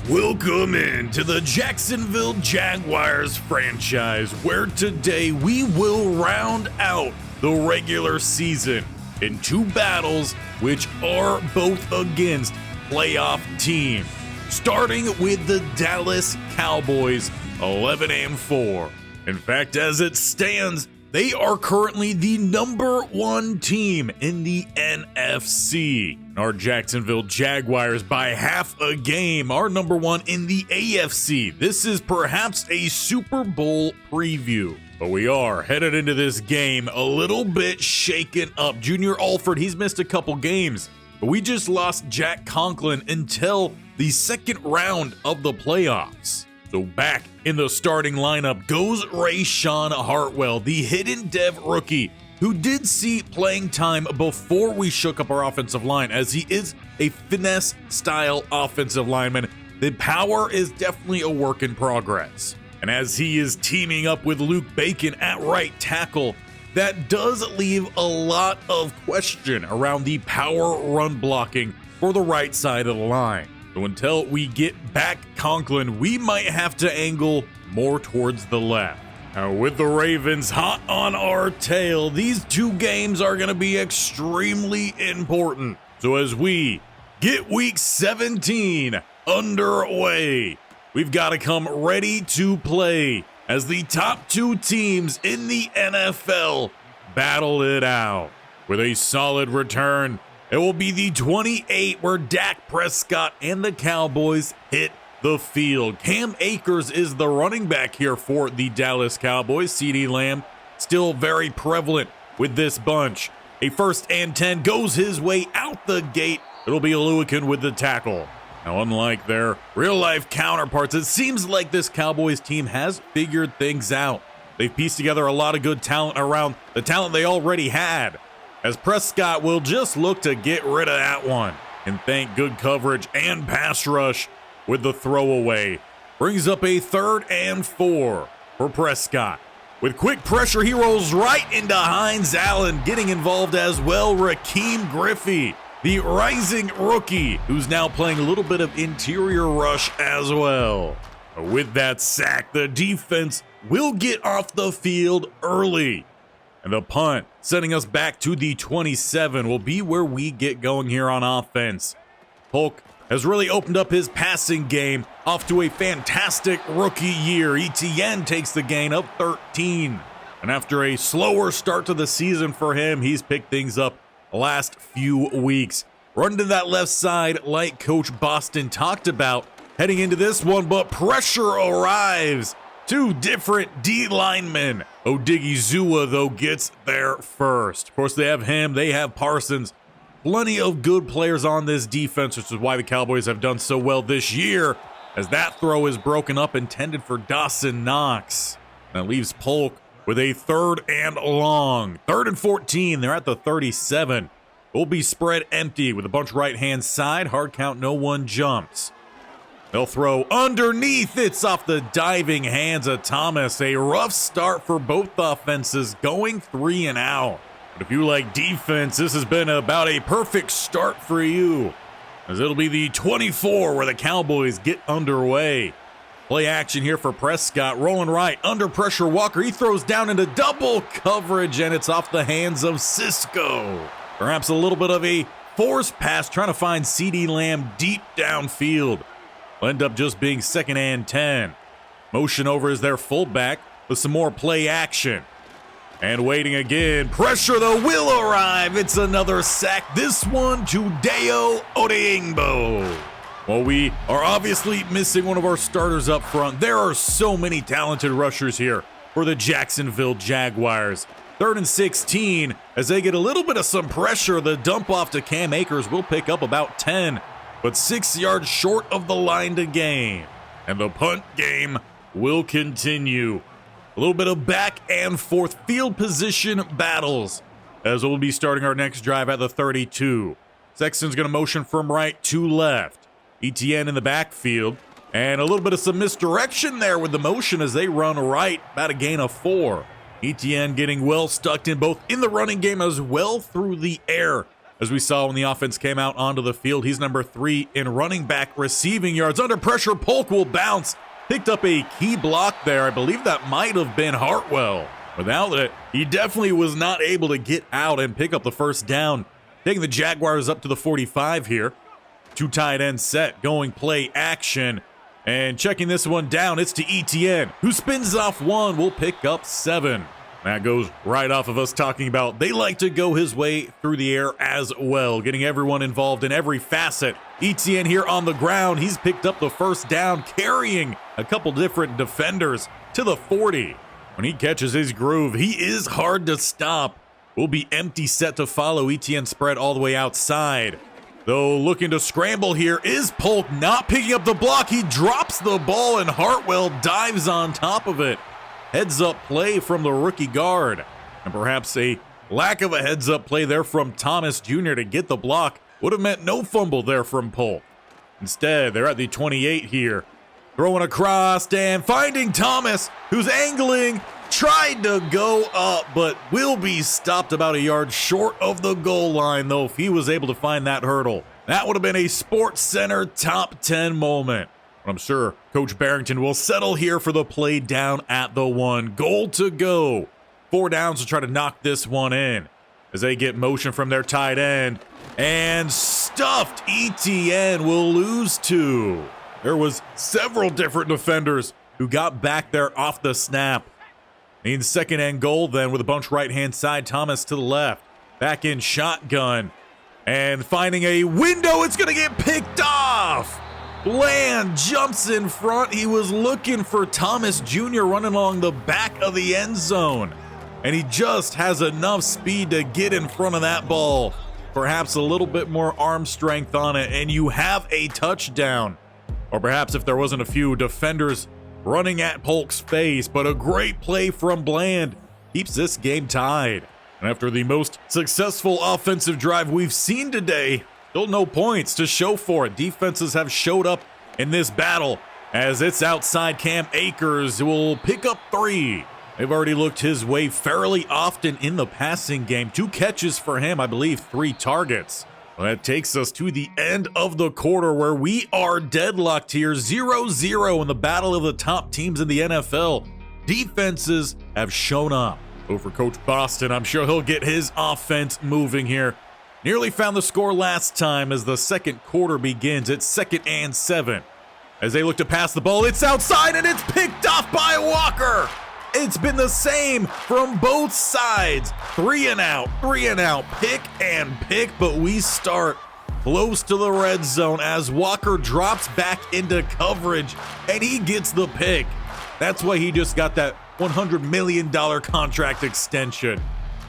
Welcome in to the Jacksonville Jaguars franchise, where today we will round out the regular season in two battles which are both against playoff teams, starting with the Dallas Cowboys, 11-4. In fact, as it stands, they are currently the number one team in the NFC. Our Jacksonville Jaguars, by half a game, are number one in the AFC. This is perhaps a Super Bowl preview, but we are headed into this game a little bit shaken up. Junior Alford, he's missed a couple games, but we just lost Jack Conklin until the second round of the playoffs. So back in the starting lineup goes Rashawn Hartwell, the hidden dev rookie, who did see playing time before we shook up our offensive line, as he is a finesse-style offensive lineman. The power is definitely a work in progress. And as he is teaming up with Luke Bacon at right tackle, that does leave a lot of question around the power run blocking for the right side of the line. So until we get back Conklin, we might have to angle more towards the left. Now, with the Ravens hot on our tail, these two games are going to be extremely important. So as we get week 17 underway, we've got to come ready to play as the top two teams in the NFL battle it out. With a solid return, it will be the 28 where Dak Prescott and the Cowboys hit the field. Cam Akers is the running back here for the Dallas Cowboys. CeeDee Lamb still very prevalent with this bunch. A 1st and 10 goes his way out the gate. It'll be Oluokun with the tackle. Now, unlike their real-life counterparts, it seems like this Cowboys team has figured things out. They've pieced together a lot of good talent around the talent they already had, as Prescott will just look to get rid of that one. And thank good coverage and pass rush with the throwaway. Brings up a 3rd and 4 for Prescott. With quick pressure, he rolls right into Hines Allen, getting involved as well. Raheem Griffey, the rising rookie, who's now playing a little bit of interior rush as well. With that sack, the defense will get off the field early. And the punt, sending us back to the 27, will be where we get going here on offense. Polk has really opened up his passing game, off to a fantastic rookie year. Etienne takes the gain of 13. And after a slower start to the season for him, he's picked things up the last few weeks. Run to that left side like Coach Boston talked about heading into this one, but pressure arrives. Two different D linemen. Odigizua, though, gets there first. Of course, they have him. They have Parsons. Plenty of good players on this defense, which is why the Cowboys have done so well this year, as that throw is broken up, intended for Dawson Knox. That leaves Polk with a 3rd and long. 3rd and 14. They're at the 37. Will be spread empty with a bunch right-hand side. Hard count, no one jumps. They'll throw underneath. It's off the diving hands of Thomas. A rough start for both offenses, going 3 and out. But if you like defense, this has been about a perfect start for you, as it'll be the 24 where the Cowboys get underway. Play action here for Prescott, rolling right, under pressure Walker. He throws down into double coverage, and it's off the hands of Cisco. Perhaps a little bit of a forced pass, trying to find CeeDee Lamb deep downfield. Will end up just being 2nd and 10. Motion over is their fullback with some more play action. And waiting again. Pressure, though, will arrive. It's another sack. This one to Dayo Odeyingbo. Well, we are obviously missing one of our starters up front. There are so many talented rushers here for the Jacksonville Jaguars. 3rd and 16. As they get a little bit of some pressure, the dump off to Cam Akers will pick up about 10. But 6 yards short of the line to gain. And the punt game will continue. A little bit of back and forth field position battles, as we'll be starting our next drive at the 32. Sexton's going to motion from right to left. Etienne in the backfield. And a little bit of some misdirection there with the motion as they run right, about a gain of 4. Etienne getting well stuck in both in the running game as well through the air. As we saw when the offense came out onto the field, he's number 3 in running back receiving yards. Under pressure, Polk will bounce. Picked up a key block there. I believe that might have been Hartwell. Without it, he definitely was not able to get out and pick up the first down. Taking the Jaguars up to the 45 here. 2 tight end set, going play action. And checking this one down, it's to Etienne, who spins off 1, will pick up 7. That goes right off of us talking about they like to go his way through the air as well, getting everyone involved in every facet. Etienne here on the ground. He's picked up the first down, carrying a couple different defenders to the 40. When he catches his groove, he is hard to stop. Will be empty set to follow. Etienne spread all the way outside. Though looking to scramble here is Polk, not picking up the block. He drops the ball and Hartwell dives on top of it. Heads up play from the rookie guard. And perhaps a lack of a heads up play there from Thomas Jr. to get the block would have meant no fumble there from Polk. Instead, they're at the 28 here. Throwing across and finding Thomas, who's angling. Tried to go up, but will be stopped about a yard short of the goal line, though, if he was able to find that hurdle. That would have been a Sports Center top 10 moment. I'm sure Coach Barrington will settle here for the play down at the 1. Goal to go. 4 downs to try to knock this one in as they get motion from their tight end. And stuffed Etienne will lose 2. There was several different defenders who got back there off the snap. In second and goal then with a bunch right-hand side. Thomas to the left. Back in shotgun. And finding a window. It's going to get picked off. Bland jumps in front. He was looking for Thomas Jr. running along the back of the end zone. And he just has enough speed to get in front of that ball. Perhaps a little bit more arm strength on it, and you have a touchdown. Or perhaps if there wasn't a few defenders running at Polk's face, but a great play from Bland keeps this game tied. And after the most successful offensive drive we've seen today, still no points to show for it. Defenses have showed up in this battle as it's outside Cam Akers who will pick up 3. They've already looked his way fairly often in the passing game. 2 catches for him, I believe 3 targets. Well, that takes us to the end of the quarter where we are deadlocked here, 0-0 in the battle of the top teams in the NFL. Defenses have shown up. Over Coach Boston, I'm sure he'll get his offense moving here. Nearly found the score last time as the second quarter begins. It's 2nd and 7. As they look to pass the ball, it's outside and it's picked off by Walker. It's been the same from both sides. 3 and out, pick and pick, but we start close to the red zone as Walker drops back into coverage and he gets the pick. That's why he just got that $100 million contract extension.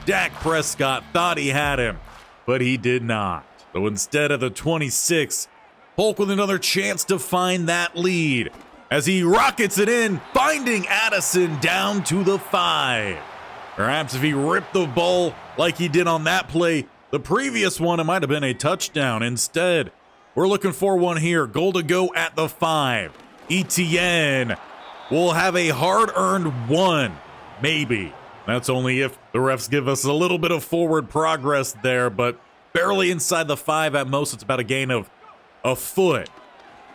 Dak Prescott thought he had him, but he did not. So instead of the 26, Polk with another chance to find that lead as he rockets it in, finding Addison down to the 5. Perhaps if he ripped the ball like he did on that play, the previous one, it might have been a touchdown. Instead, we're looking for one here. Goal to go at the 5. Etienne will have a hard-earned 1, maybe. That's only if the refs give us a little bit of forward progress there, but barely inside the 5 at most. It's about a gain of a foot.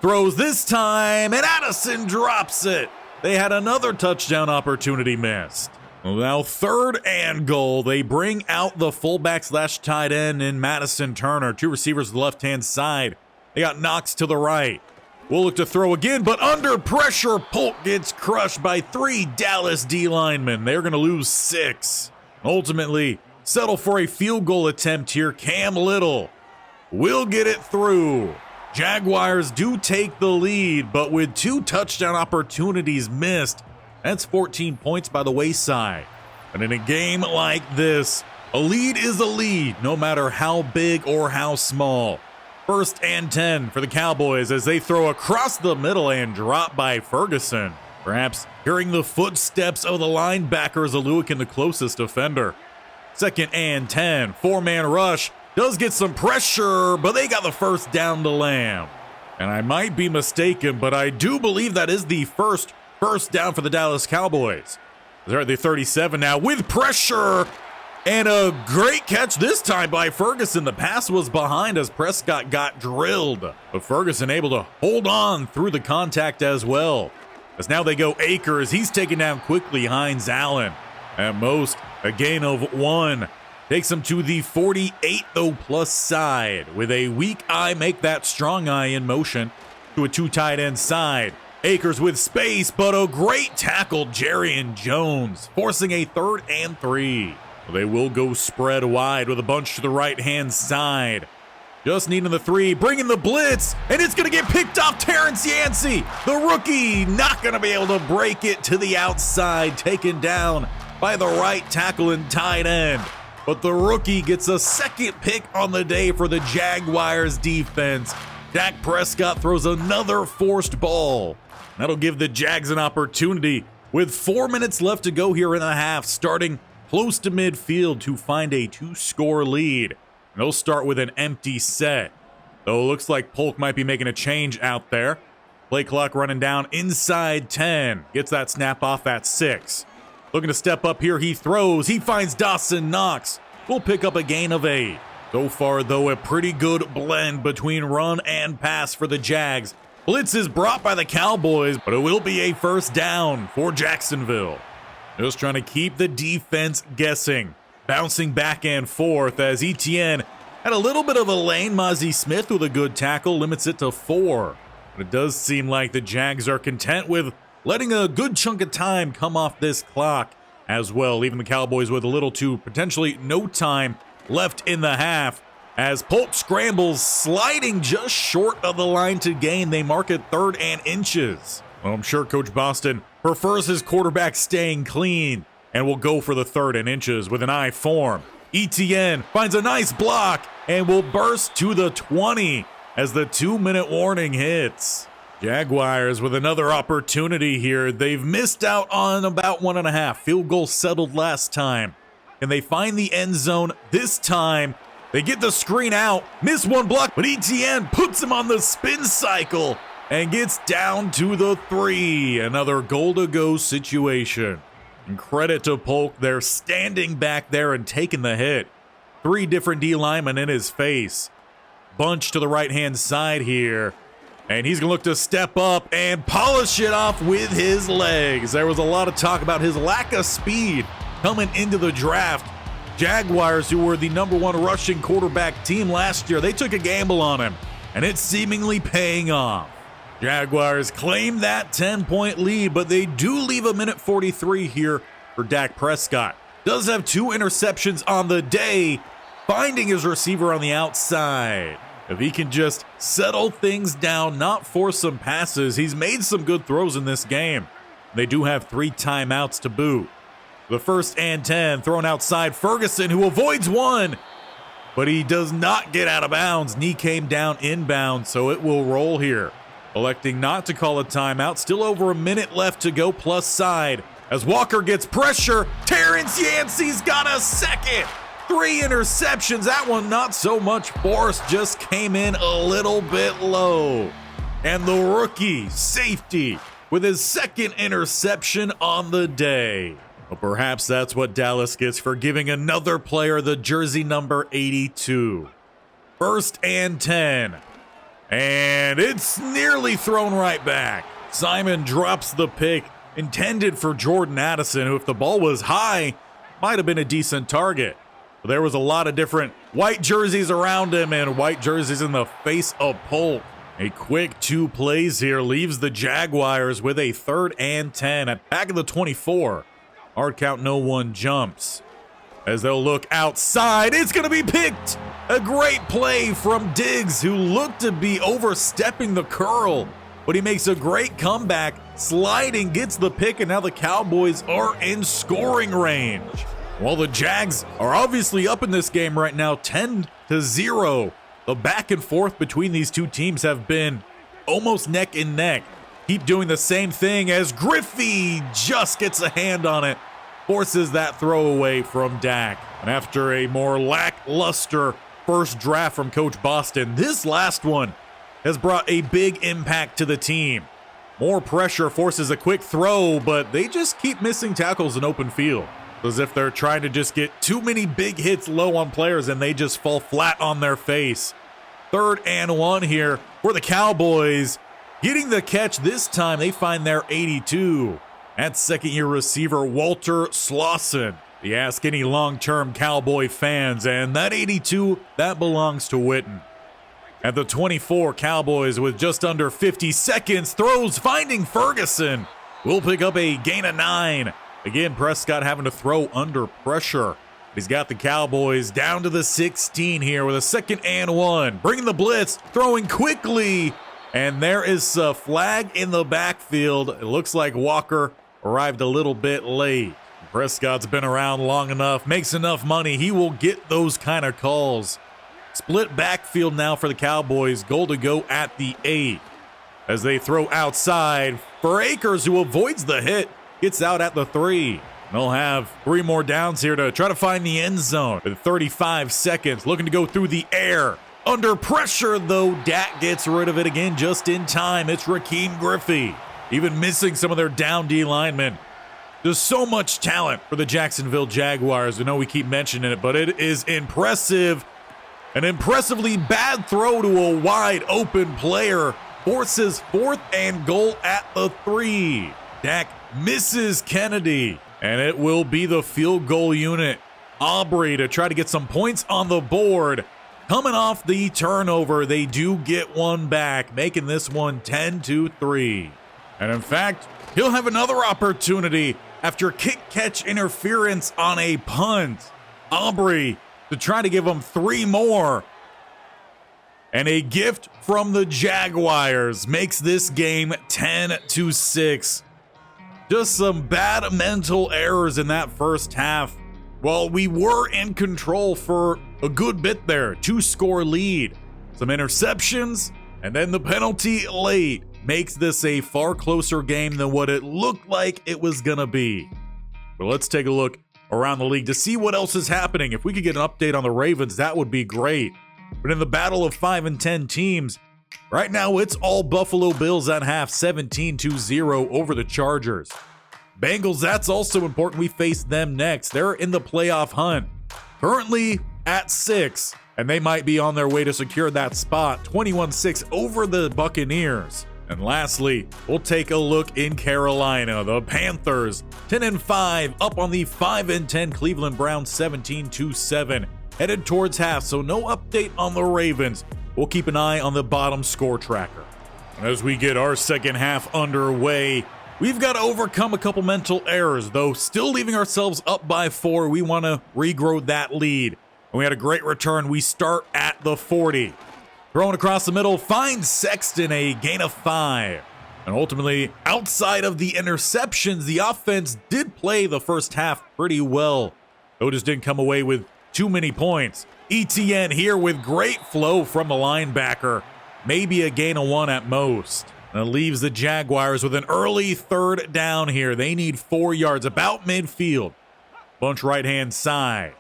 Throws this time, and Addison drops it. They had another touchdown opportunity missed. Well, now 3rd and goal. They bring out the fullback / tight end in Madison Turner. 2 receivers to the left-hand side. They got Knox to the right. We'll look to throw again, but under pressure, Polk gets crushed by 3 Dallas D linemen. They're going to lose 6. Ultimately, settle for a field goal attempt here. Cam Little will get it through. Jaguars do take the lead, but with 2 touchdown opportunities missed, that's 14 points by the wayside. And in a game like this, a lead is a lead, no matter how big or how small. 1st and 10 for the Cowboys as they throw across the middle and drop by Ferguson. Perhaps hearing the footsteps of the linebackers, Aluakin the closest defender. 2nd and 10, 4-man rush. Does get some pressure, but they got the first down to Lamb. And I might be mistaken, but I do believe that is the first down for the Dallas Cowboys. They're at the 37 now with pressure. And a great catch this time by Ferguson. The pass was behind as Prescott got drilled, but Ferguson able to hold on through the contact as well. As now they go Akers. He's taken down quickly. Hines Allen. At most, a gain of 1. Takes him to the 48 though plus side. With a weak eye, make that strong eye in motion to a 2 tight end side. Akers with space, but a great tackle, Jarrian Jones, forcing a 3rd and 3. They will go spread wide with a bunch to the right-hand side. Just needing the 3, bringing the blitz, and it's going to get picked off. Terrence Yancey, the rookie, not going to be able to break it to the outside, taken down by the right tackle and tight end. But the rookie gets a 2nd pick on the day for the Jaguars defense. Dak Prescott throws another forced ball. That'll give the Jags an opportunity with 4 minutes left to go here in the half, starting close to midfield to find a 2-score lead. And they'll start with an empty set. Though it looks like Polk might be making a change out there. Play clock running down inside 10. Gets that snap off at 6. Looking to step up here, he throws. He finds Dawson Knox. We'll pick up a gain of 8. So far, though, a pretty good blend between run and pass for the Jags. Blitz is brought by the Cowboys, but it will be a 1st down for Jacksonville. Just trying to keep the defense guessing. Bouncing back and forth as Etienne had a little bit of a lane. Mozzie Smith with a good tackle limits it to 4. But it does seem like the Jags are content with letting a good chunk of time come off this clock as well, leaving the Cowboys with a little to potentially no time left in the half. As Polk scrambles, sliding just short of the line to gain. They mark it 3rd and inches. Well, I'm sure Coach Boston prefers his quarterback staying clean and will go for the 3rd and inches with an I form. Etienne finds a nice block and will burst to the 20 as the 2-minute warning hits. Jaguars with another opportunity here. They've missed out on about 1.5. Field goal settled last time. And they find the end zone this time. They get the screen out, miss 1 block, but Etienne puts him on the spin cycle and gets down to the 3. Another goal-to-go situation. And credit to Polk, they're standing back there and taking the hit. 3 different D linemen in his face. Bunch to the right-hand side here. And he's going to look to step up and polish it off with his legs. There was a lot of talk about his lack of speed coming into the draft. Jaguars, who were the #1 rushing quarterback team last year, they took a gamble on him, and it's seemingly paying off. Jaguars claim that 10-point lead, but they do leave a minute 43 here for Dak Prescott. Does have 2 interceptions on the day, finding his receiver on the outside. If he can just settle things down, not force some passes, he's made some good throws in this game. They do have 3 timeouts to boot. The 1st and 10 thrown outside. Ferguson, who avoids 1, but he does not get out of bounds. Knee came down inbound, so it will roll here. Electing not to call a timeout. Still over a minute left to go plus side. As Walker gets pressure, Terrence Yancey's got a 2nd. 3 interceptions. That one not so much force, just came in a little bit low. And the rookie safety with his 2nd interception on the day. Well, perhaps that's what Dallas gets for giving another player the jersey number 82. 1st and 10. And it's nearly thrown right back. Simon drops the pick intended for Jordan Addison, who if the ball was high, might have been a decent target. But there was a lot of different white jerseys around him and white jerseys in the face of Polk. A quick 2 plays here leaves the Jaguars with a 3rd and 10 at back of the 24. Hard count, no one jumps. As they'll look outside, it's going to be picked. A great play from Diggs, who looked to be overstepping the curl, but he makes a great comeback, sliding, gets the pick, and now the Cowboys are in scoring range. While the Jags are obviously up in this game right now, 10-0. The back and forth between these 2 teams have been almost neck and neck. Keep doing the same thing as Griffey just gets a hand on it, forces that throw away from Dak. And after a more lackluster first draft from Coach Boston, this last one has brought a big impact to the team. More pressure forces a quick throw, but they just keep missing tackles in open field. As if they're trying to just get too many big hits low on players and they just fall flat on their face. 3rd and 1 here for the Cowboys. Getting the catch this time, they find their 82. At second-year receiver Walter Slauson. You ask any long-term Cowboy fans, and that 82, that belongs to Witten. At the 24, Cowboys with just under 50 seconds, throws, finding Ferguson. We'll pick up a gain of 9. Again, Prescott having to throw under pressure. He's got the Cowboys down to the 16 here with a 2nd and 1. Bringing the blitz, throwing quickly. And there is a flag in the backfield. It looks like Walker arrived a little bit late. Prescott's been around long enough, makes enough money. He will get those kind of calls. Split backfield now for the Cowboys. Goal to go at the 8. As they throw outside for Akers, who avoids the hit. Gets out at the 3. They'll have 3 more downs here to try to find the end zone. With 35 seconds, looking to go through the air. Under pressure, though, Dak gets rid of it again just in time. It's Raheem Griffey. Even missing some of their down D linemen. There's so much talent for the Jacksonville Jaguars. I know we keep mentioning it, but it is impressive. An impressively bad throw to a wide open player. Forces 4th and goal at the 3. Dak misses Kennedy, and it will be the field goal unit. Aubrey to try to get some points on the board. Coming off the turnover, they do get one back, making this one 10-3. And in fact, he'll have another opportunity after kick-catch interference on a punt. Aubrey to try to give him 3 more. And a gift from the Jaguars makes this game 10-6. Just some bad mental errors in that first half. Well, we were in control for a good bit there. 2-score lead. Some interceptions, and then the penalty late makes this a far closer game than what it looked like it was going to be. But let's take a look around the league to see what else is happening. If we could get an update on the Ravens, that would be great. But in the battle of 5 and 10 teams, right now it's all Buffalo Bills at half, 17-0 over the Chargers. Bengals, that's also important. We face them next. They're in the playoff hunt, currently at 6, and they might be on their way to secure that spot, 21-6 over the Buccaneers. And lastly, we'll take a look in Carolina. The Panthers, 10-5, up on the 5 and 10 Cleveland Browns, 17-7, headed towards half. So no update on the Ravens. We'll keep an eye on the bottom score tracker. And as we get our second half underway, we've got to overcome a couple mental errors, though still leaving ourselves up by 4. We want to regrow that lead. And we had a great return. We start at the 40. Throwing across the middle, finds Sexton, a gain of 5. And ultimately, outside of the interceptions, the offense did play the first half pretty well. Though just didn't come away with too many points. ETN here with great flow from the linebacker. Maybe a gain of 1 at most. And it leaves the Jaguars with an early 3rd down here. They need 4 yards, about midfield. Bunch right-hand side.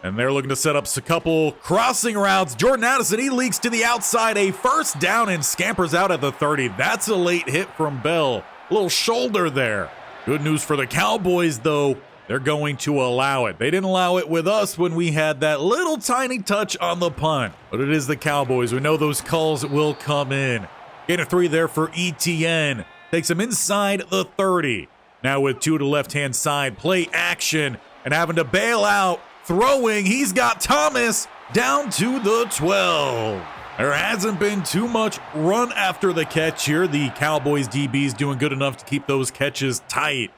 And they're looking to set up a couple crossing routes. Jordan Addison, he leaks to the outside. A 1st down and scampers out at the 30. That's a late hit from Bell. A little shoulder there. Good news for the Cowboys, though. They're going to allow it. They didn't allow it with us when we had that little tiny touch on the punt. But it is the Cowboys. We know those calls will come in. Gain of 3 there for ETN. Takes him inside the 30. Now with 2 to left-hand side. Play action. And having to bail out. Throwing, he's got Thomas down to the 12. There hasn't been too much run after the catch here. The Cowboys DB's doing good enough to keep those catches tight.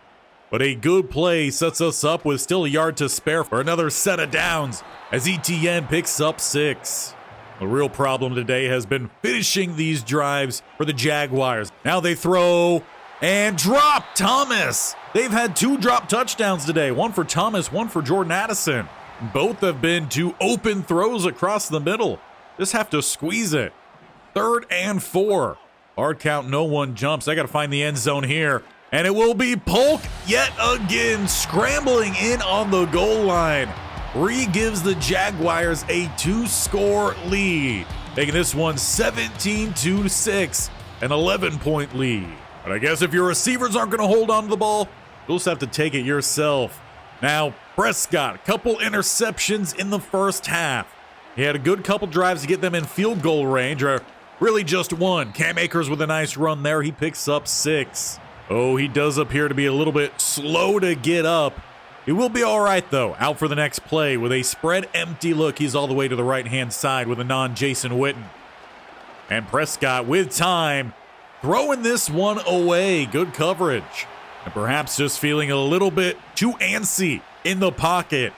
But a good play sets us up with still a yard to spare for another set of downs as ETN picks up 6. The real problem today has been finishing these drives for the Jaguars. Now they throw and drop Thomas. They've had 2 drop touchdowns today, one for Thomas, one for Jordan Addison. Both have been 2 open throws across the middle. Just have to squeeze it. 3rd and 4. Hard count, no one jumps. I got to find the end zone here. And it will be Polk yet again, scrambling in on the goal line. Gives the Jaguars a 2-score lead, making this one 17-6, an 11-point lead. But I guess if your receivers aren't going to hold on to the ball, you'll just have to take it yourself. Now, Prescott, a couple interceptions in the first half. He had a good couple drives to get them in field goal range, or really just one. Cam Akers with a nice run there. He picks up 6. Oh, he does appear to be a little bit slow to get up. He will be all right, though. Out for the next play with a spread empty look. He's all the way to the right-hand side with a non-Jason Witten. And Prescott, with time, throwing this one away. Good coverage. And perhaps just feeling a little bit too antsy in the pocket.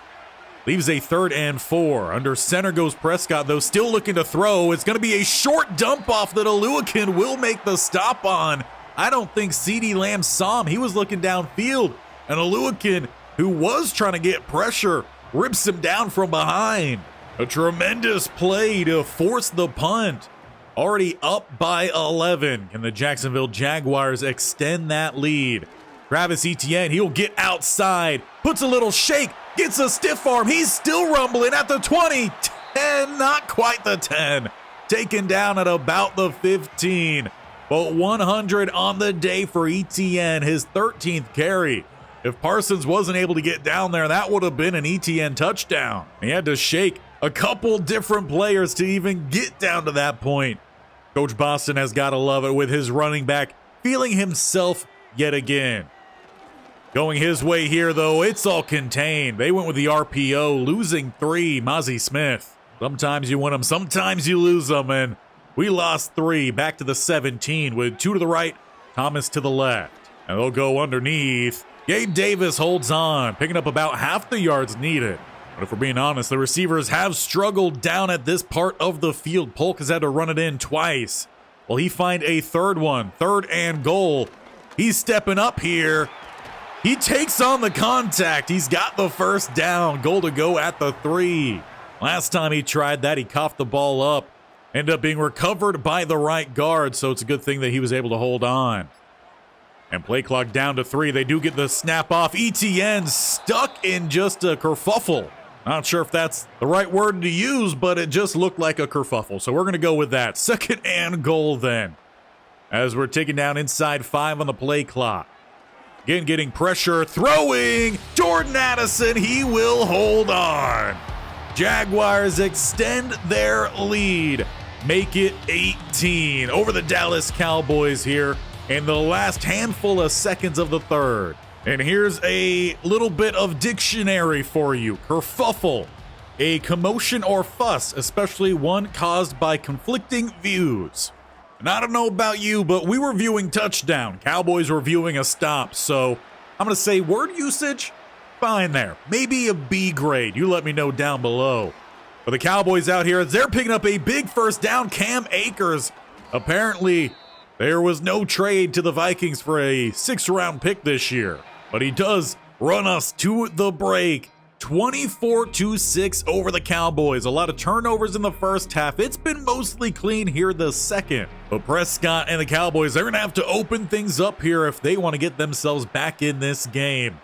Leaves a 3rd and 4. Under center goes Prescott, though, still looking to throw. It's going to be a short dump off that Oluwakin will make the stop on. I don't think CeeDee Lamb saw him. He was looking downfield. And Oluwakin, who was trying to get pressure, rips him down from behind. A tremendous play to force the punt. Already up by 11. Can the Jacksonville Jaguars extend that lead? Travis Etienne, he'll get outside, puts a little shake, gets a stiff arm. He's still rumbling at the 20, 10, not quite the 10. Taken down at about the 15. But 100 on the day for Etienne, his 13th carry. If Parsons wasn't able to get down there, that would have been an Etienne touchdown. He had to shake a couple different players to even get down to that point. Coach Boston has got to love it with his running back feeling himself yet again. Going his way here, though, it's all contained. They went with the RPO, losing 3, Mozzie Smith. Sometimes you win them, sometimes you lose them, and we lost 3, back to the 17 with 2 to the right, Thomas to the left. And they'll go underneath. Gabe Davis holds on, picking up about half the yards needed. But if we're being honest, the receivers have struggled down at this part of the field. Polk has had to run it in twice. Will he find a 3rd one? 3rd and goal. He's stepping up here. He takes on the contact. He's got the 1st down. Goal to go at the 3. Last time he tried that, he coughed the ball up. Ended up being recovered by the right guard, so it's a good thing that he was able to hold on. And play clock down to 3. They do get the snap off. Etienne stuck in just a kerfuffle. Not sure if that's the right word to use, but it just looked like a kerfuffle. So we're going to go with that. 2nd and goal then. As we're taking down inside 5 on the play clock. Again, getting pressure, throwing. Jordan Addison, he will hold on. Jaguars extend their lead. Make it 18 over the Dallas Cowboys here in the last handful of seconds of the 3rd. And here's a little bit of dictionary for you. Kerfuffle, a commotion or fuss, especially one caused by conflicting views. And I don't know about you, but we were viewing touchdown. Cowboys were viewing a stop. So I'm going to say word usage, fine there. Maybe a B grade. You let me know down below. But the Cowboys out here, they're picking up a big 1st down. Cam Akers, apparently there was no trade to the Vikings for a 6th-round pick this year. But he does run us to the break. 24-6 over the Cowboys. A lot of turnovers in the first half. It's been mostly clean here the second. But Prescott and the Cowboys, they're going to have to open things up here if they want to get themselves back in this game.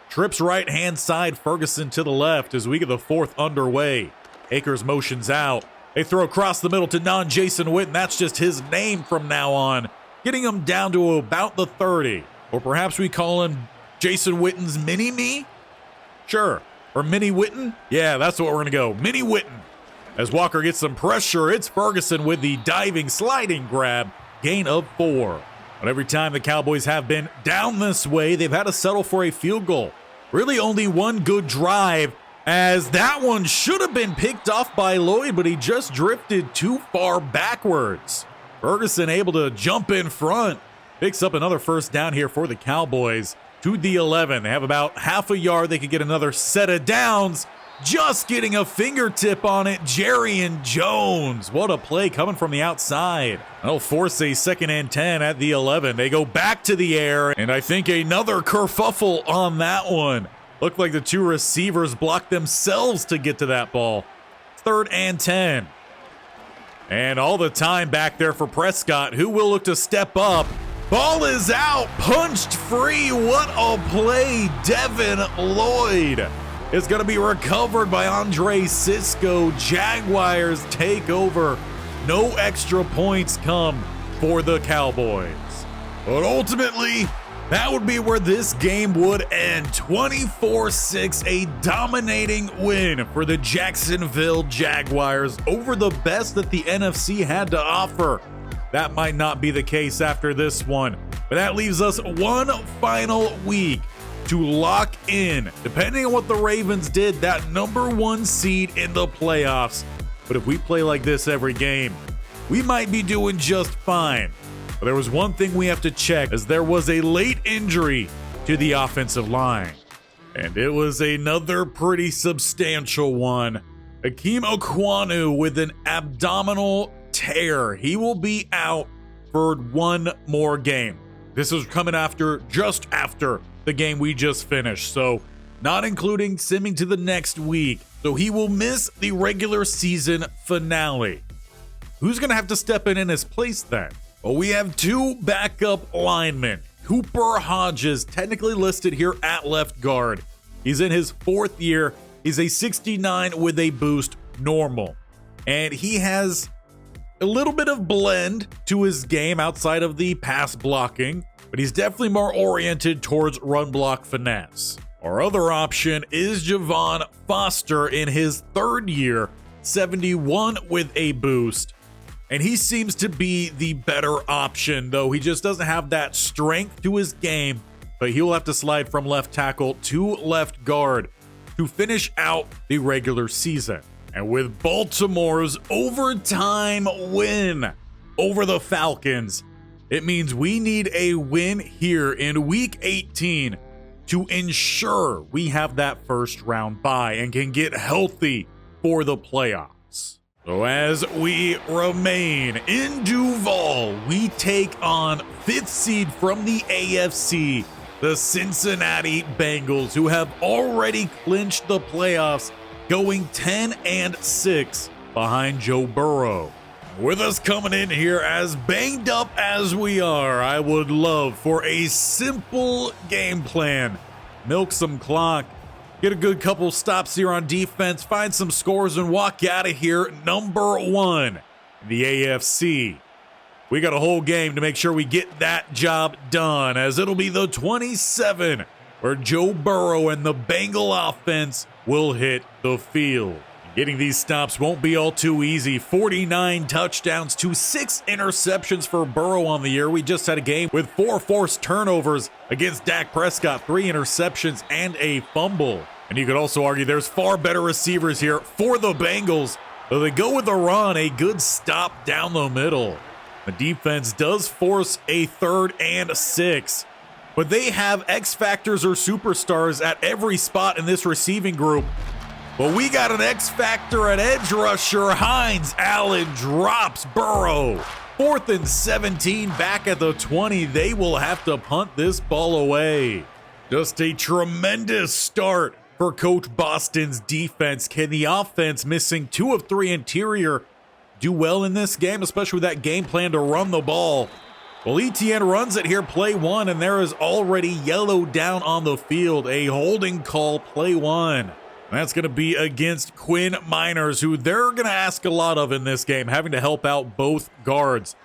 Trips right-hand side, Ferguson to the left as we get the 4th underway. Akers motions out. They throw across the middle to non-Jason Witten. That's just his name from now on. Getting him down to about the 30. Or perhaps we call him Jason Witten's mini-me? Sure. Or Mini Witten? Yeah, that's what we're going to go. Mini Witten. As Walker gets some pressure, it's Ferguson with the diving, sliding grab. Gain of 4. But every time the Cowboys have been down this way, they've had to settle for a field goal. Really only one good drive, as that one should have been picked off by Lloyd, but he just drifted too far backwards. Ferguson able to jump in front. Picks up another 1st down here for the Cowboys. To the 11. They have about half a yard. They could get another set of downs. Just getting a fingertip on it. Jarrian Jones. What a play coming from the outside. They'll force a 2nd and 10 at the 11. They go back to the air, and I think another kerfuffle on that one. Looked like the 2 receivers blocked themselves to get to that ball. 3rd and 10. And all the time back there for Prescott, who will look to step up. Ball is out, punched free. What a play. Devin Lloyd is going to be recovered by Andre Cisco. Jaguars take over. No extra points come for the Cowboys. But ultimately, that would be where this game would end. 24-6, a dominating win for the Jacksonville Jaguars over the best that the NFC had to offer. That might not be the case after this one, but that leaves us one final week to lock in, depending on what the Ravens did, that #1 seed in the playoffs. But if we play like this every game, we might be doing just fine. But there was one thing we have to check, as there was a late injury to the offensive line. And it was another pretty substantial one. Akeem Okwonu with an abdominal tear. He will be out for one more game. This is coming just after the game we just finished, so not including simming to the next week. So he will miss the regular season finale. Who's going to have to step in his place then? Well, we have two backup linemen. Cooper Hodges, technically listed here at left guard. He's in his 4th year. He's a 69 with a boost normal. And he has a little bit of blend to his game outside of the pass blocking, but he's definitely more oriented towards run block finesse. Our other option is Javon Foster in his 3rd year, 71 with a boost. And he seems to be the better option, though he just doesn't have that strength to his game, but he'll have to slide from left tackle to left guard to finish out the regular season. And with Baltimore's overtime win over the Falcons, it means we need a win here in Week 18 to ensure we have that first round bye and can get healthy for the playoffs. So as we remain in Duval, we take on 5th seed from the AFC, the Cincinnati Bengals, who have already clinched the playoffs, going 10-6 behind Joe Burrow. With us coming in here as banged up as we are, I would love for a simple game plan. Milk some clock, get a good couple stops here on defense, find some scores, and walk out of here #1 in the AFC. We got a whole game to make sure we get that job done, as it'll be the 27 where Joe Burrow and the Bengal offense will hit the field. Getting these stops won't be all too easy. 49 touchdowns to 6 interceptions for Burrow on the year. We just had a game with 4 forced turnovers against Dak Prescott, 3 interceptions and a fumble. And you could also argue there's far better receivers here for the Bengals. So they go with the run, a good stop down the middle. The defense does force a 3rd and 6, but they have X factors or superstars at every spot in this receiving group. But we got an X factor at edge rusher. Hines Allen drops Burrow. 4th and 17 back at the 20. They will have to punt this ball away. Just a tremendous start for Coach Boston's defense. Can the offense, missing 2 of 3 interior, do well in this game, especially with that game plan to run the ball? Well, ETN runs it here, play 1, and there is already yellow down on the field. A holding call, play 1. That's going to be against Quinn Miners, who they're going to ask a lot of in this game, having to help out both guards.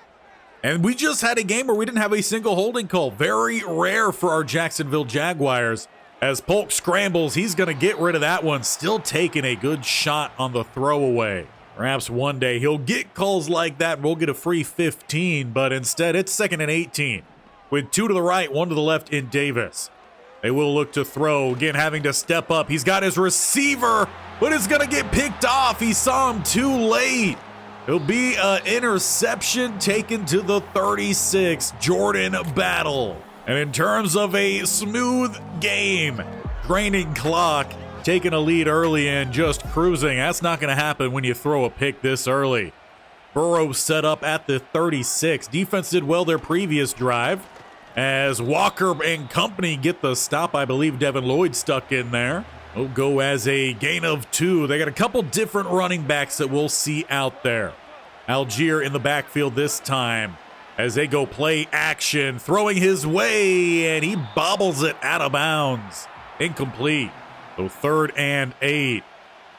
And we just had a game where we didn't have a single holding call. Very rare for our Jacksonville Jaguars. As Polk scrambles, he's going to get rid of that one, still taking a good shot on the throwaway. Perhaps one day he'll get calls like that and we'll get a free 15, but instead it's 2nd and 18 with 2 to the right, 1 to the left in Davis. They will look to throw, again having to step up. He's got his receiver, but it's going to get picked off. He saw him too late. It'll be an interception taken to the 36, Jordan Battle. And in terms of a smooth game, draining clock, taking a lead early and just cruising, that's not going to happen when you throw a pick this early. Burrow set up at the 36. Defense did well their previous drive, as Walker and company get the stop. I believe Devin Lloyd stuck in there. Will go as a gain of 2. They got a couple different running backs that we'll see out there. Algier in the backfield this time as they go play action, throwing his way, and he bobbles it out of bounds. Incomplete. So 3rd and 8.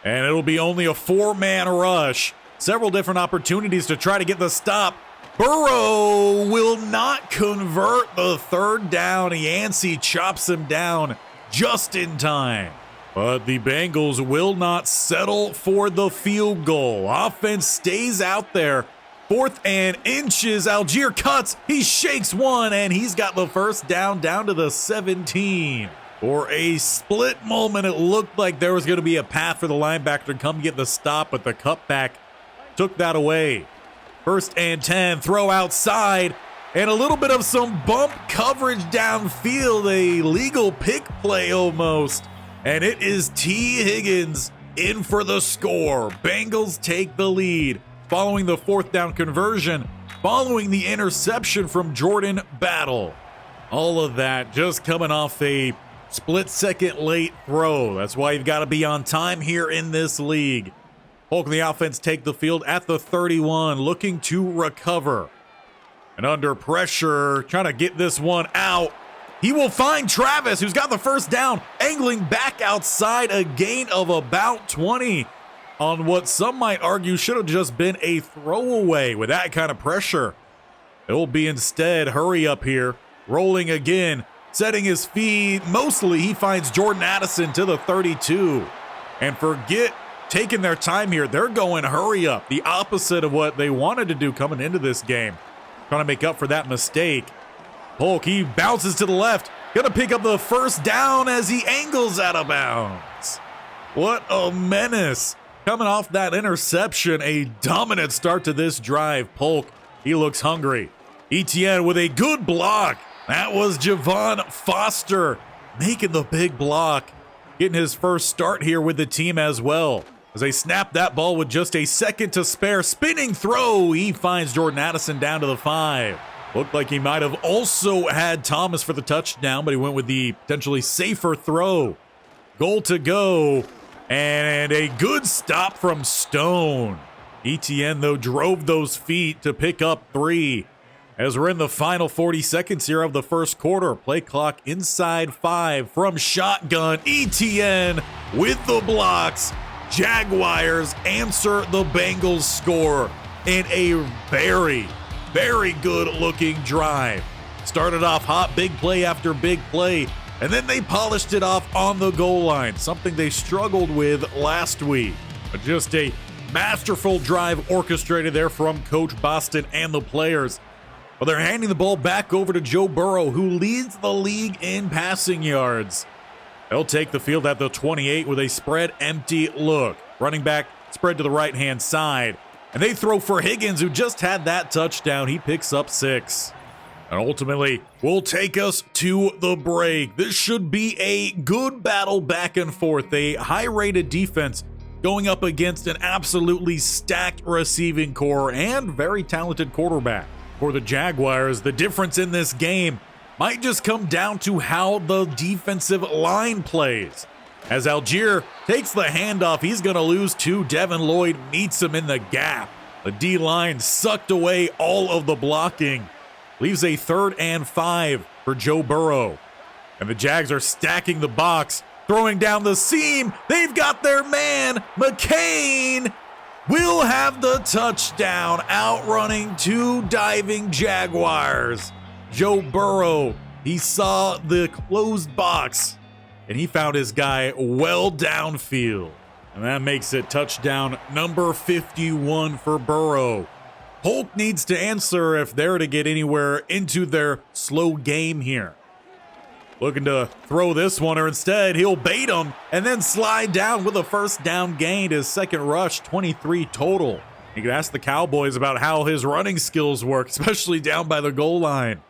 And it'll be only a 4-man rush. Several different opportunities to try to get the stop. Burrow will not convert the third down. Yancey chops him down just in time. But the Bengals will not settle for the field goal. Offense stays out there. 4th and inches. Algier cuts. He shakes one, and he's got the first down to the 17. For a split moment, it looked like there was going to be a path for the linebacker to come get the stop, but the cutback took that away. 1st and 10, throw outside, and a little bit of some bump coverage downfield, a legal pick play almost. And it is T. Higgins in for the score. Bengals take the lead following the 4th down conversion, following the interception from Jordan Battle. All of that just coming off a split-second late throw. That's why you've got to be on time here in this league. Polk and the offense take the field at the 31, looking to recover. And under pressure, trying to get this one out. He will find Travis, who's got the first down, angling back outside, a gain of about 20 on what some might argue should have just been a throwaway with that kind of pressure. It will be instead hurry up here, rolling again, setting his feet. Mostly he finds Jordan Addison to the 32. And forget taking their time here. They're going hurry up, the opposite of what they wanted to do coming into this game. Trying to make up for that mistake. Polk, he bounces to the left. Gonna pick up the first down as he angles out of bounds. What a menace. Coming off that interception, a dominant start to this drive. Polk, he looks hungry. Etienne with a good block. That was Javon Foster making the big block. Getting his first start here with the team as well. As they snap that ball with just a second to spare. Spinning throw. He finds Jordan Addison down to the 5. Looked like he might have also had Thomas for the touchdown, but he went with the potentially safer throw. Goal to go. And a good stop from Stone. Etienne, though, drove those feet to pick up 3. As we're in the final 40 seconds here of the first quarter. Play clock inside 5 from shotgun. Etienne with the blocks. Jaguars answer the Bengals score in a very good looking drive. Started off hot, big play after big play, and then they polished it off on the goal line, something they struggled with last week. But just a masterful drive orchestrated there from Coach Boston and the players. But they're handing the ball back over to Joe Burrow, who leads the league in passing yards. They'll take the field at the 28 with a spread empty look. Running back spread to the right-hand side. And they throw for Higgins, who just had that touchdown. He picks up 6. And ultimately will take us to the break. This should be a good battle back and forth. A high-rated defense going up against an absolutely stacked receiving core and very talented quarterback. For the Jaguars, the difference in this game might just come down to how the defensive line plays. As Algier takes the handoff, he's going to lose 2. Devin Lloyd meets him in the gap. The D-line sucked away all of the blocking. Leaves a 3rd and 5 for Joe Burrow. And the Jags are stacking the box, throwing down the seam. They've got their man, McCain, will have the touchdown, outrunning 2 diving Jaguars. Joe Burrow, he saw the closed box, and he found his guy well downfield. And that makes it touchdown number 51 for Burrow. Polk needs to answer if they're to get anywhere into their slow game here. Looking to throw this one, or instead he'll bait him and then slide down with a first down gain. His second rush, 23 total. You can ask the Cowboys about how his running skills work, especially down by the goal line.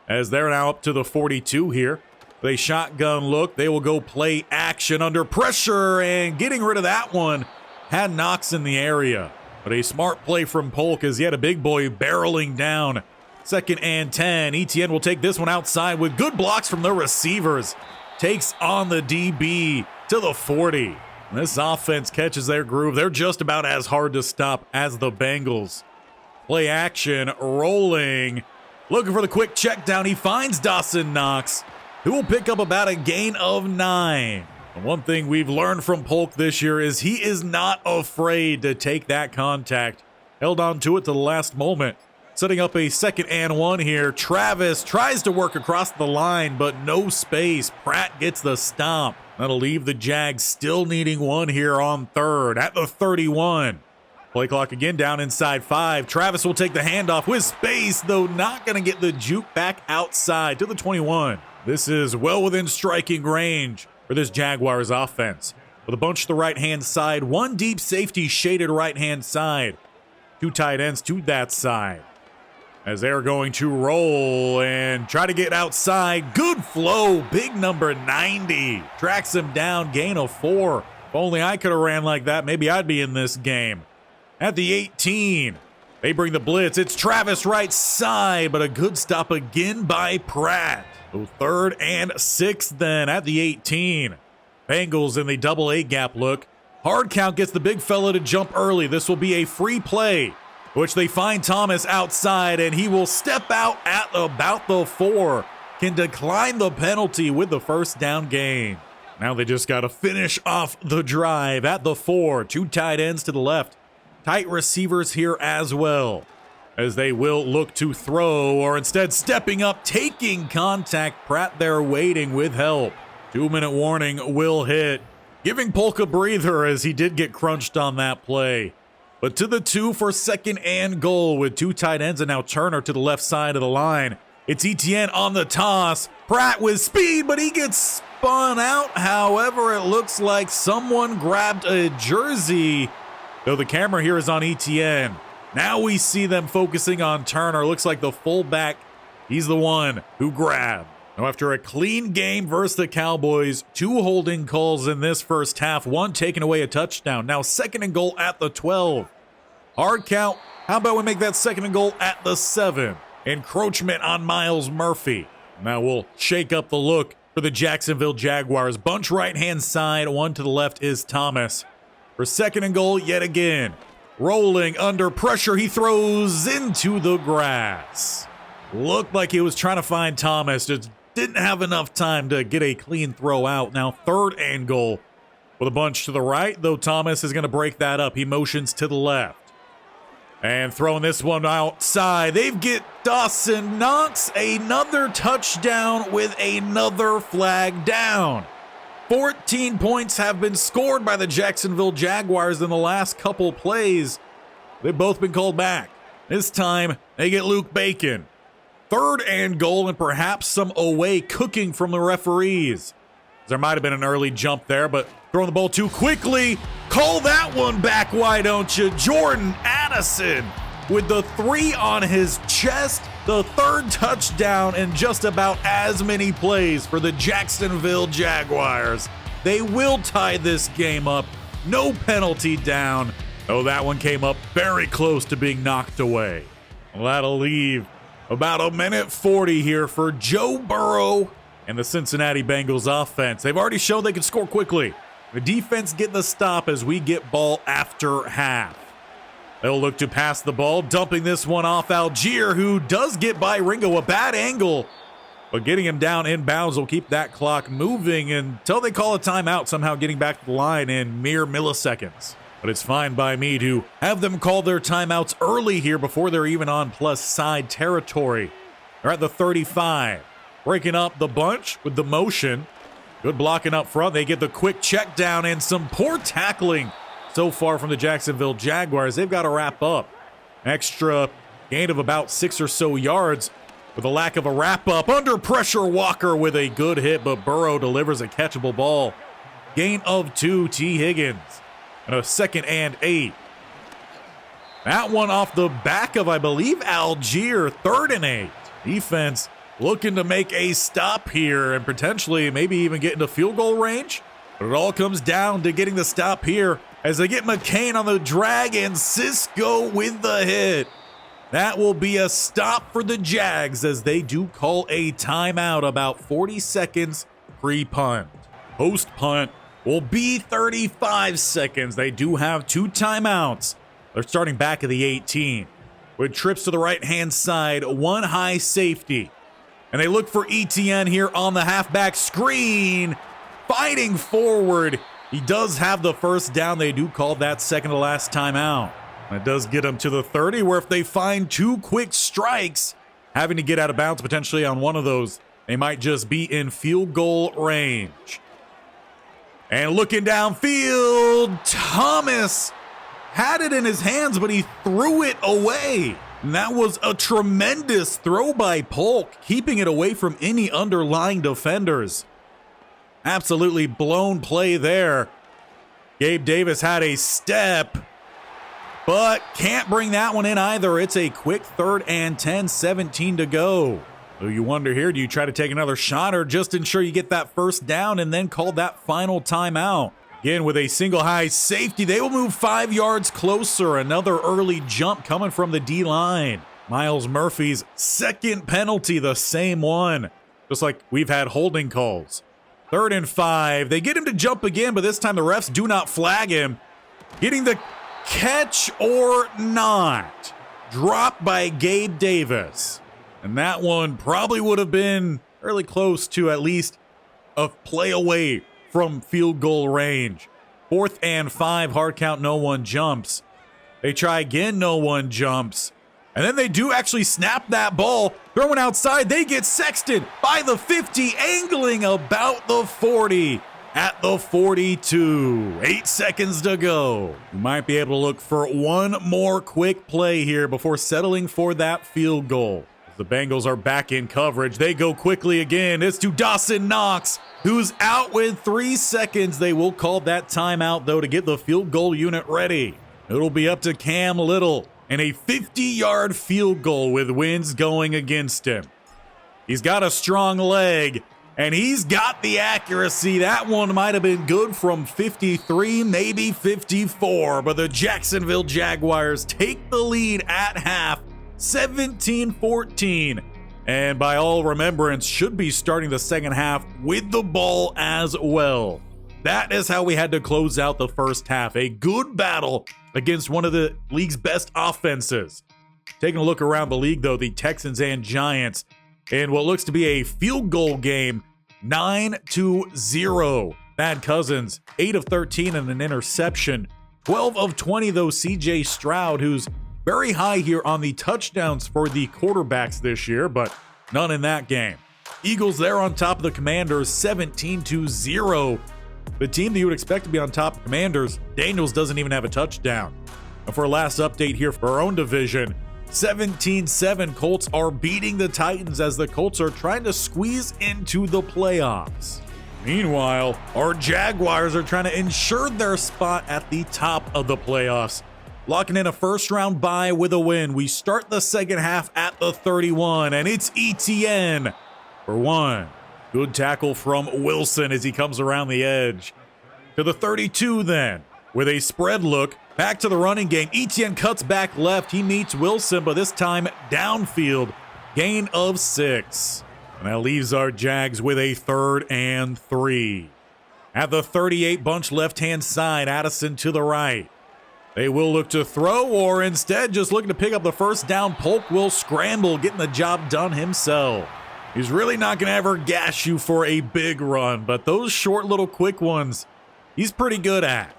As they're now up to the 42 here. They shotgun look. They will go play action under pressure, and getting rid of that one had Knox in the area. But a smart play from Polk as he had a big boy barreling down. 2nd and 10. Etienne will take this one outside with good blocks from the receivers. Takes on the DB to the 40. And this offense catches their groove. They're just about as hard to stop as the Bengals. Play action, rolling. Looking for the quick check down. He finds Dawson Knox, who will pick up about a gain of 9. And one thing we've learned from Polk this year is he is not afraid to take that contact. Held on to it to the last moment. Setting up a 2nd and 1 here. Travis tries to work across the line, but no space. Pratt gets the stop. That'll leave the Jags still needing 1 here on 3rd at the 31. Play clock again down inside 5. Travis will take the handoff with space, though not going to get the juke back outside to the 21. This is well within striking range for this Jaguars offense. With a bunch to the right-hand side, 1 deep safety shaded right-hand side. 2 tight ends to that side. As they're going to roll and try to get outside. Good flow. Big number 90. Tracks him down. Gain of 4. If only I could have ran like that, maybe I'd be in this game. At the 18, they bring the blitz. It's Travis right side, but a good stop again by Pratt. So 3rd and 6 then at the 18. Bengals in the double A gap look. Hard count gets the big fella to jump early. This will be a free play, which they find Thomas outside, and he will step out at about the 4. Can decline the penalty with the 1st down gain. Now they just got to finish off the drive at the 4. 2 tight ends to the left. Tight receivers here as well, as they will look to throw, or instead stepping up, taking contact. Pratt there waiting with help. 2-minute warning will hit, giving Polk a breather as he did get crunched on that play. But to the 2 for 2nd and goal with 2 tight ends, and now Turner to the left side of the line. It's Etienne on the toss. Pratt with speed, but he gets spun out. However, it looks like someone grabbed a jersey, though the camera here is on Etienne. Now we see them focusing on Turner. Looks like the fullback, he's the one who grabbed. Now after a clean game versus the Cowboys, 2 holding calls in this first half, 1 taking away a touchdown. Now 2nd and goal at the 12. Hard count. How about we make that 2nd and goal at the 7? Encroachment on Miles Murphy. Now we'll shake up the look for the Jacksonville Jaguars. Bunch right-hand side, 1 to the left is Thomas. For 2nd and goal yet again. Rolling under pressure, he throws into the grass. Looked like he was trying to find Thomas. Just didn't have enough time to get a clean throw out. Now 3rd and goal with a bunch to the right, though Thomas is going to break that up. He motions to the left. And throwing this one outside. They get Dawson Knox another touchdown with another flag down. 14 points have been scored by the Jacksonville Jaguars in the last couple plays. They've both been called back. This time, they get Luke Bacon. 3rd and goal, and perhaps some away cooking from the referees. There might have been an early jump there, but throwing the ball too quickly. Call that one back, why don't you? Jordan Addison with the 3 on his chest. The 3rd touchdown in just about as many plays for the Jacksonville Jaguars. They will tie this game up. No penalty down. Oh, that one came up very close to being knocked away. Well, that'll leave about 1:40 here for Joe Burrow and the Cincinnati Bengals offense. They've already shown they can score quickly. The defense getting the stop as we get ball after half. They'll look to pass the ball, dumping this one off Algier, who does get by Ringo. A bad angle, but getting him down inbounds will keep that clock moving until they call a timeout, somehow getting back to the line in mere milliseconds. But it's fine by me to have them call their timeouts early here before they're even on plus side territory. They're at the 35, breaking up the bunch with the motion. Good blocking up front. They get the quick check down and some poor tackling so far from the Jacksonville Jaguars. They've got to wrap up. Extra gain of about 6 or so yards with a lack of a wrap up. Under pressure, Walker with a good hit, but Burrow delivers a catchable ball. Gain of 2, T. Higgins. And a 2nd and 8. That one off the back of, I believe, Algier. 3rd and 8. Defense looking to make a stop here and potentially maybe even get into field goal range. But it all comes down to getting the stop here as they get McCain on the drag and Cisco with the hit. That will be a stop for the Jags as they do call a timeout about 40 seconds pre-punt. Post-punt will be 35 seconds. They do have 2 timeouts. They're starting back at the 18 with trips to the right-hand side, 1 high safety. And they look for Etienne here on the halfback screen. Fighting forward. He does have the 1st down. They do call that second to last timeout. That does get them to the 30, where if they find 2 quick strikes, having to get out of bounds potentially on one of those, they might just be in field goal range. And looking downfield, Thomas had it in his hands, but he threw it away. And that was a tremendous throw by Polk, keeping it away from any underlying defenders. Absolutely blown play there. Gabe Davis had a step, but can't bring that one in either. It's a quick 3rd and 10, 17 to go. So you wonder here, do you try to take another shot or just ensure you get that first down and then call that final timeout? Again, with a single high safety, they will move 5 yards closer. Another early jump coming from the D-line. Miles Murphy's second penalty, the same one. Just like we've had holding calls. 3rd and 5. They get him to jump again, but this time the refs do not flag him. Getting the catch or not. Dropped by Gabe Davis. And that one probably would have been fairly close to at least a play away from field goal range. 4th and 5, hard count, no one jumps. They try again, no one jumps. And then they do actually snap that ball, throwing outside. They get Sexton by the 50, angling about the 40 at the 42. 8 seconds to go. You might be able to look for one more quick play here before settling for that field goal. The Bengals are back in coverage. They go quickly again. It's to Dawson Knox, who's out with 3 seconds. They will call that timeout, though, to get the field goal unit ready. It'll be up to Cam Little and a 50-yard field goal with winds going against him. He's got a strong leg, and he's got the accuracy. That one might have been good from 53, maybe 54, but the Jacksonville Jaguars take the lead at half. 17-14, and by all remembrance should be starting the second half with the ball as well. That is how we had to close out the first half. A good battle against one of the league's best offenses. Taking a look around the league, though, the Texans and Giants in what looks to be a field goal game, 9-0. Thad Cousins, 8 of 13 and an interception. 12 of 20, though, C.J. Stroud, who's very high here on the touchdowns for the quarterbacks this year, but none in that game. Eagles there on top of the Commanders, 17-0. The team that you would expect to be on top of Commanders, Daniels doesn't even have a touchdown. And for our last update here for our own division, 17-7, Colts are beating the Titans as the Colts are trying to squeeze into the playoffs. Meanwhile, our Jaguars are trying to ensure their spot at the top of the playoffs. Locking in a first-round bye with a win. We start the second half at the 31, and it's Etienne for 1. Good tackle from Wilson as he comes around the edge. To the 32 then, with a spread look. Back to the running game. Etienne cuts back left. He meets Wilson, but this time downfield. Gain of 6. And that leaves our Jags with a 3rd and 3. At the 38, bunch left-hand side. Addison to the right. They will look to throw, or instead just looking to pick up the first down. Polk will scramble, getting the job done himself. He's really not going to ever gash you for a big run, but those short little quick ones, he's pretty good at.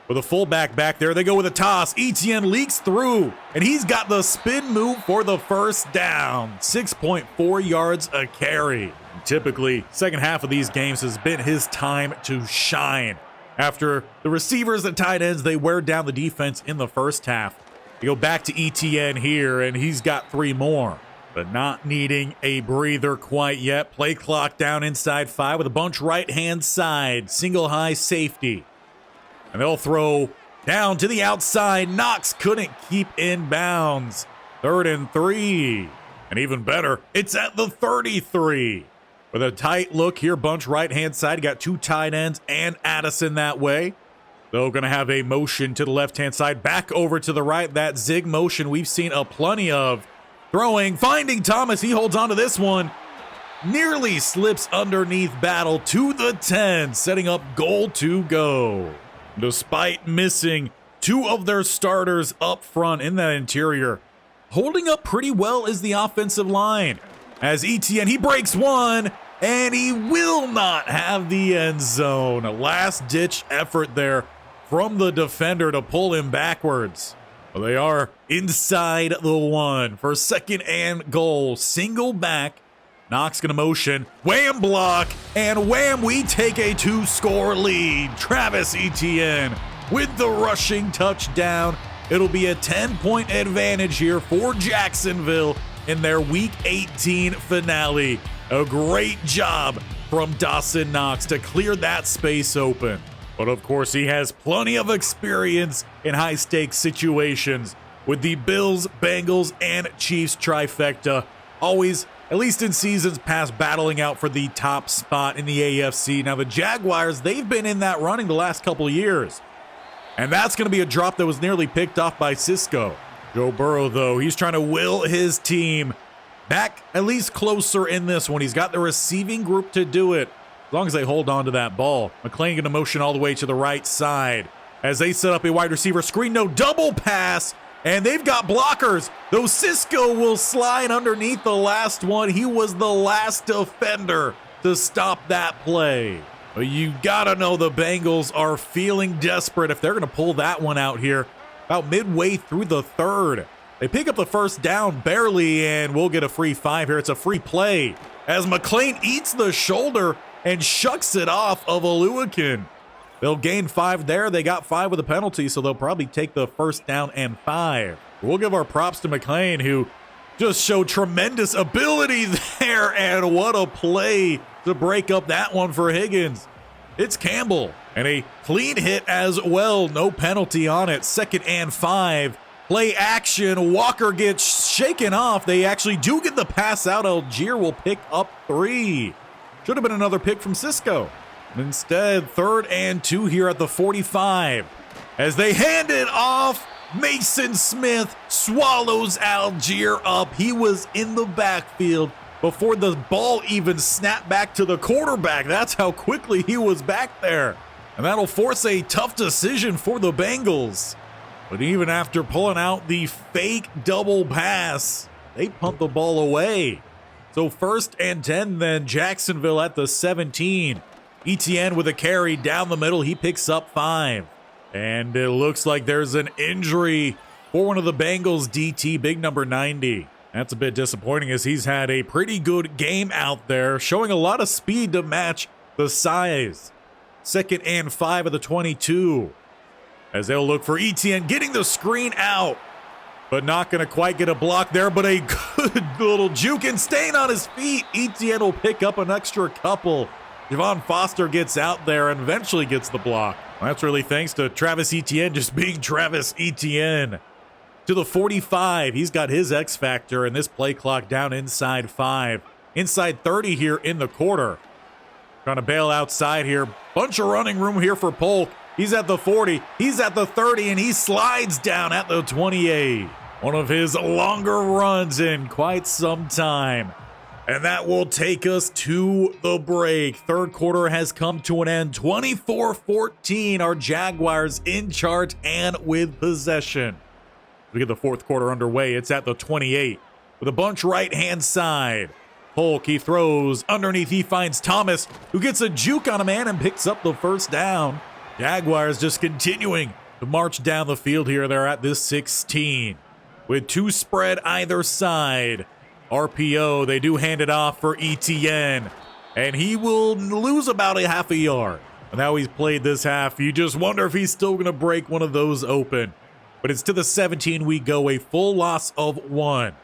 With a fullback back there, they go with a toss. Etienne leaks through, and he's got the spin move for the first down. 6.4 yards a carry. And typically, second half of these games has been his time to shine. After the receivers and tight ends, they wear down the defense in the first half. You go back to Etienne here, and he's got 3 more. But not needing a breather quite yet. Play clock down inside 5 with a bunch right-hand side. Single high safety. And they'll throw down to the outside. Knox couldn't keep in bounds. 3rd and 3. And even better, it's at the 33. With a tight look here, bunch right-hand side. Got 2 tight ends and Addison that way. They're going to have a motion to the left-hand side. Back over to the right. That zig motion we've seen a plenty of. Throwing, finding Thomas. He holds on to this one. Nearly slips underneath Battle to the 10. Setting up goal to go. Despite missing 2 of their starters up front in that interior. Holding up pretty well is the offensive line. As Etienne, he breaks one. And he will not have the end zone. A last-ditch effort there from the defender to pull him backwards. Well, they are inside the 1 for 2nd and goal. Single back. Knox gonna motion. Wham block. And wham, we take a 2-score lead. Travis Etienne with the rushing touchdown. It'll be a 10-point advantage here for Jacksonville in their Week 18 finale. A great job from Dawson Knox to clear that space open. But of course, he has plenty of experience in high-stakes situations with the Bills, Bengals, and Chiefs trifecta. Always, at least in seasons past, battling out for the top spot in the AFC. Now, the Jaguars, they've been in that running the last couple of years. And that's going to be a drop that was nearly picked off by Cisco. Joe Burrow, though, he's trying to will his team back at least closer in this one. He's got the receiving group to do it, as long as they hold on to that ball. McClain going to motion all the way to the right side as they set up a wide receiver screen. No, double pass, and they've got blockers. Though Cisco will slide underneath the last one. He was the last defender to stop that play. But you got to know the Bengals are feeling desperate if they're going to pull that one out here about midway through the 3rd. They pick up the first down barely, and we'll get a free 5 here. It's a free play as McClain eats the shoulder and shucks it off of Oluwakin. They'll gain 5 there. They got 5 with a penalty, so they'll probably take the first down and 5. We'll give our props to McClain, who just showed tremendous ability there, and what a play to break up that one for Higgins. It's Campbell, and a clean hit as well. No penalty on it. 2nd and 5. Play action. Walker gets shaken off. They actually do get the pass out. Algier will pick up 3. Should have been another pick from Cisco. Instead, 3rd and 2 here at the 45. As they hand it off, Mason Smith swallows Algier up. He was in the backfield before the ball even snapped back to the quarterback. That's how quickly he was back there. And that'll force a tough decision for the Bengals. But even after pulling out the fake double pass, they punt the ball away. So 1st and 10 then, Jacksonville at the 17. Etienne with a carry down the middle. He picks up 5. And it looks like there's an injury for one of the Bengals DT, big number 90. That's a bit disappointing as he's had a pretty good game out there, showing a lot of speed to match the size. 2nd and 5 of the 22. As they'll look for Etienne getting the screen out, but not going to quite get a block there, but a good little juke and staying on his feet. Etienne will pick up an extra couple. Javon Foster gets out there and eventually gets the block. Well, that's really thanks to Travis Etienne just being Travis Etienne. To the 45, he's got his X factor, and this play clock down inside 5. Inside 30 here in the quarter. Trying to bail outside here. Bunch of running room here for Polk. He's at the 40, he's at the 30, and he slides down at the 28. One of his longer runs in quite some time. And that will take us to the break. 3rd quarter has come to an end. 24-14, our Jaguars in charge and with possession. We get the 4th quarter underway. It's at the 28 with a bunch right-hand side. Polk, he throws underneath. He finds Thomas, who gets a juke on a man and picks up the first down. Jaguars just continuing to march down the field here. They're at this 16 with 2 spread either side. RPO, they do hand it off for Etienne, and he will lose about a half a yard. And how he's played this half, you just wonder if he's still going to break one of those open. But it's to the 17 we go, a full loss of 1.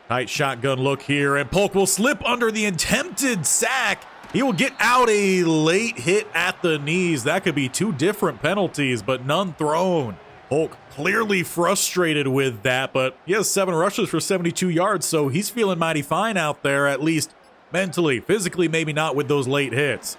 Tight shotgun look here, and Polk will slip under the attempted sack. He will get out a late hit at the knees. That could be 2 different penalties, but none thrown. Polk clearly frustrated with that, but he has 7 rushes for 72 yards, so he's feeling mighty fine out there, at least mentally. Physically, maybe not with those late hits.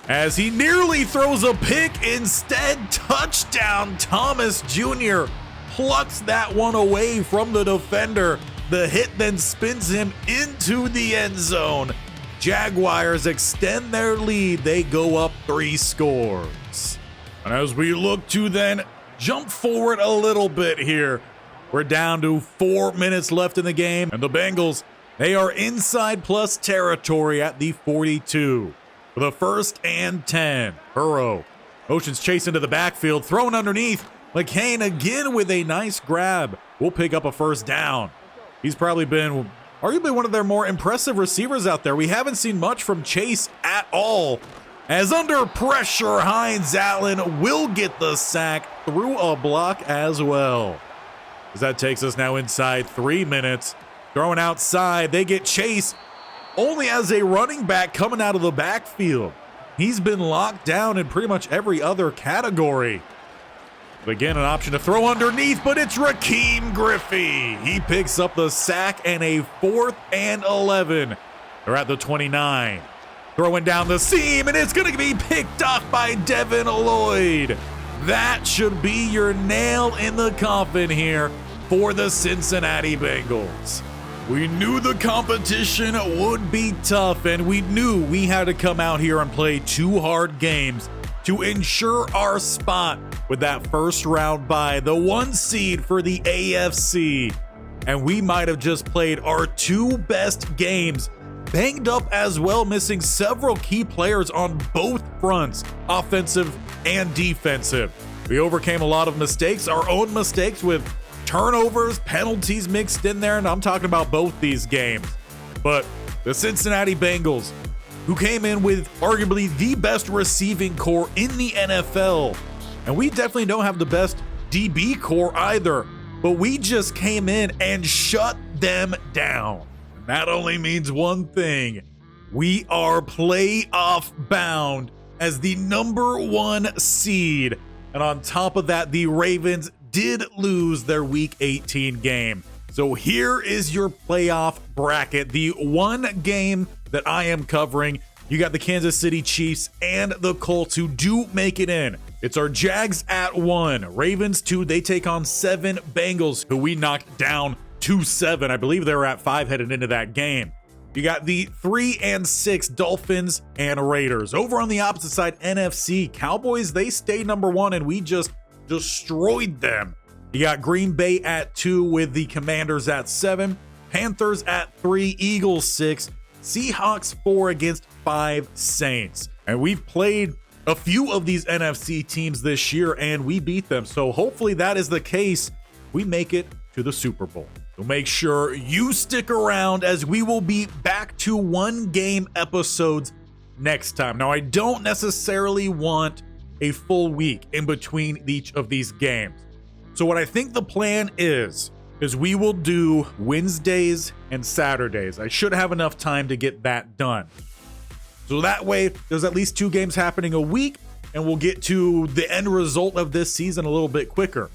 As he nearly throws a pick, instead, touchdown. Thomas Jr. plucks that one away from the defender. The hit then spins him into the end zone. Jaguars extend their lead. They go up 3 scores. And as we look to then jump forward a little bit here, we're down to 4 minutes left in the game. And the Bengals, they are inside plus territory at the 42. For the 1st and 10. Burrow motions chase into the backfield, thrown underneath. McCain again with a nice grab. We'll pick up a first down. He's probably been arguably one of their more impressive receivers out there. We haven't seen much from Chase at all. As under pressure, Hines Allen will get the sack through a block as well. As that takes us now inside 3 minutes. Throwing outside, they get Chase only as a running back coming out of the backfield. He's been locked down in pretty much every other category. But again, an option to throw underneath, but it's Raheem Griffey. He picks up the sack and a 4th and 11. They're at the 29. Throwing down the seam, and it's going to be picked off by Devin Lloyd. That should be your nail in the coffin here for the Cincinnati Bengals. We knew the competition would be tough, and we knew we had to come out here and play 2 hard games to ensure our spot with that first round bye, the 1 seed for the AFC. And we might have just played our 2 best games, banged up as well, missing several key players on both fronts, offensive and defensive. We overcame a lot of mistakes, our own mistakes with turnovers, penalties mixed in there, and I'm talking about both these games. But the Cincinnati Bengals, who came in with arguably the best receiving core in the NFL, and we definitely don't have the best DB core either, but we just came in and shut them down. And that only means one thing: we are playoff bound as the number 1 seed. And on top of that, the Ravens did lose their Week 18 game. So here is your playoff bracket, the 1 game that I am covering. You got the Kansas City Chiefs and the Colts who do make it in. It's our Jags at 1, Ravens 2. They take on 7 Bengals, who we knocked down 2-7. I believe they were at 5 headed into that game. You got the 3 and 6 Dolphins and Raiders. Over on the opposite side, NFC, Cowboys, they stay number 1, and we just destroyed them. You got Green Bay at 2 with the Commanders at 7, Panthers at 3, Eagles 6, Seahawks 4 against 5 Saints. And we've played a few of these NFC teams this year, and we beat them. So hopefully that is the case. We make it to the Super Bowl. So make sure you stick around, as we will be back to 1 game episodes next time. Now, I don't necessarily want a full week in between each of these games. So what I think the plan is we will do Wednesdays and Saturdays. I should have enough time to get that done. So that way, there's at least 2 games happening a week, and we'll get to the end result of this season a little bit quicker.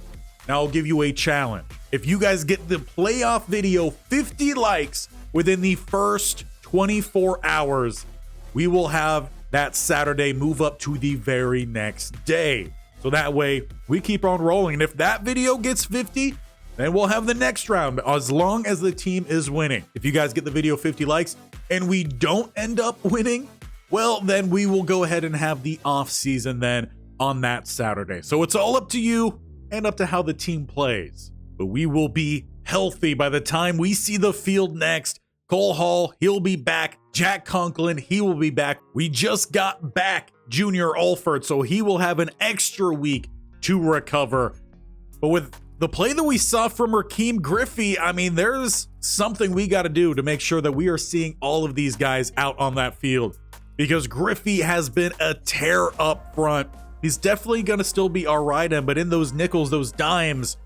Now, I'll give you a challenge. If you guys get the playoff video 50 likes within the first 24 hours, we will have that Saturday move up to the very next day. So that way, we keep on rolling. And if that video gets 50, then we'll have the next round, as long as the team is winning. If you guys get the video 50 likes and we don't end up winning, well, then we will go ahead and have the off season then on that Saturday. So it's all up to you and up to how the team plays. But we will be healthy by the time we see the field next. Cole Hall, he'll be back. Jack Conklin, he will be back. We just got back Junior Alford, so he will have an extra week to recover. But with the play that we saw from Raheem Griffey, I mean, there's something we got to do to make sure that we are seeing all of these guys out on that field, because Griffey has been a tear up front. He's definitely going to still be our right end, but in those nickels, those dimes,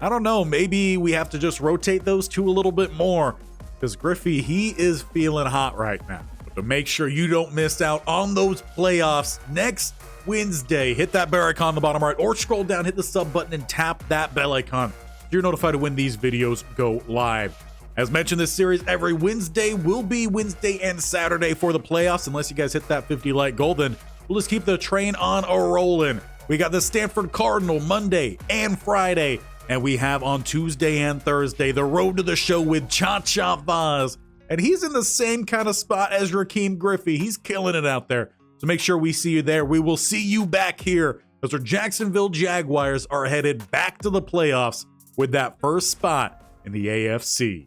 I don't know, maybe we have to just rotate those 2 a little bit more, because Griffey, he is feeling hot right now. But to make sure you don't miss out on those playoffs next Wednesday, hit that bell icon on the bottom right, or scroll down, hit the sub button, and tap that bell icon. You're notified when these videos go live. As mentioned, this series every Wednesday will be Wednesday and Saturday for the playoffs. Unless you guys hit that 50 like goal, then we'll just keep the train on a rolling. We got the Stanford Cardinal Monday and Friday, and we have on Tuesday and Thursday the Road to the Show with Cha-Cha Vaz. And he's in the same kind of spot as Raheem Griffey. He's killing it out there. So make sure we see you there. We will see you back here as our Jacksonville Jaguars are headed back to the playoffs with that first spot in the AFC.